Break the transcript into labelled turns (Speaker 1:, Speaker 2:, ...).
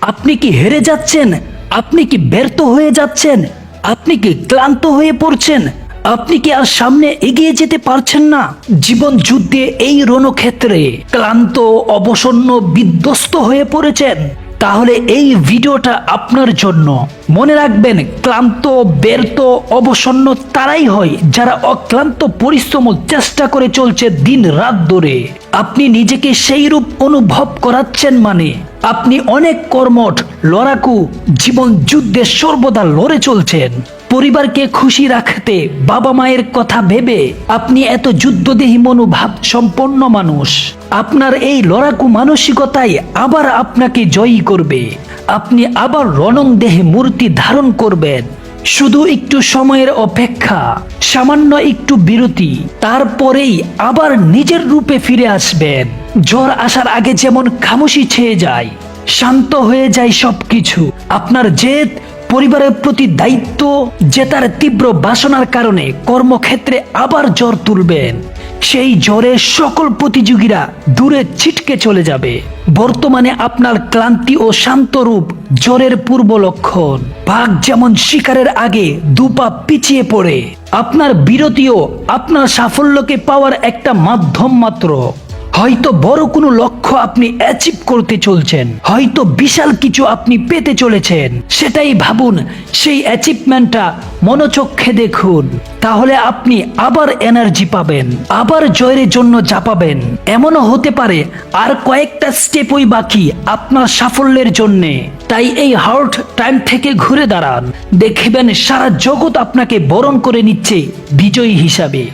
Speaker 1: আপনি কি হেরে যাচ্ছেন? আপনি কি ব্যর্থ হয়ে যাচ্ছেন? আপনি কি ক্লান্ত হয়ে পড়ছেন? আপনি কি আর সামনে এগিয়ে যেতে পারছেন না? জীবন যুদ্ধে এই রণক্ষেত্রে ক্লান্ত, অবসন্ন, বিধ্বস্ত হয়ে পড়েছেন? তাহলে এই ভিডিওটা আপনার জন্য। মনে রাখবেন, ক্লান্ত, ব্যর্থ, অবসন্ন তারাই হয় যারা অক্লান্ত পরিশ্রম ও চেষ্টা করে চলছে দিন রাত ধরে। আপনি নিজেকে সেই রূপ অনুভব করাচ্ছেন মানে আপনি অনেক কর্মঠ, লড়াকু, জীবন যুদ্ধে সর্বদা লড়ে চলছেন। পরিবারকে খুশি রাখতে, বাবা মায়ের কথা ভেবে আপনি এত যুদ্ধদেহী মনোভাব সম্পন্ন মানুষ। আপনার এই লড়াকু মানসিকতাই আবার আপনাকে জয়ী করবে। আপনি আবার রণংদেহে মূর্তি ধারণ করবেন। শুধু একটু সময়ের অপেক্ষা, সামান্য একটু বিরতি, তারপরেই আবার নিজের রূপে ফিরে আসবেন। ঝড় আসার আগে যেমন খামোশি ছেয়ে যায়, শান্ত হয়ে যায় সবকিছু, আপনার জেদ, পরিবারের প্রতি দায়িত্ব, জেতার তীব্র বাসনার কারণে কর্মক্ষেত্রে আবার ঝড় তুলবেন। সেই ঝড়ে সকল প্রতিযোগীরা দূরে ছিটকে চলে যাবে। বর্তমানে আপনার ক্লান্তি ও শান্ত রূপ ঝড়ের পূর্ব লক্ষণ। বাঘ যেমন শিকারের আগে দুপা পিছিয়ে পড়ে, আপনার বিরতিও আপনার সাফল্যকে পাওয়ার একটা মাধ্যম মাত্র। হয়তো বড় কোনো লক্ষ্য আপনি অ্যাচিভ করতে চলছেন, হয়তো বিশাল কিছু আপনি পেতে চলেছেন। সেটাই ভাবুন, সেই অ্যাচিভমেন্টটা মনোচক্ষে দেখুন। তাহলে আপনি আবার এনার্জি পাবেন, আবার জয়ের জন্য ঝাঁপাবেন। এমনও হতে পারে আর কয়েকটা স্টেপই বাকি আপনার সাফল্যের জন্যে। তাই এই হার্ড টাইম থেকে ঘুরে দাঁড়ান, দেখবেন সারা জগৎ আপনাকে বরণ করে নিচ্ছে বিজয়ী হিসাবে।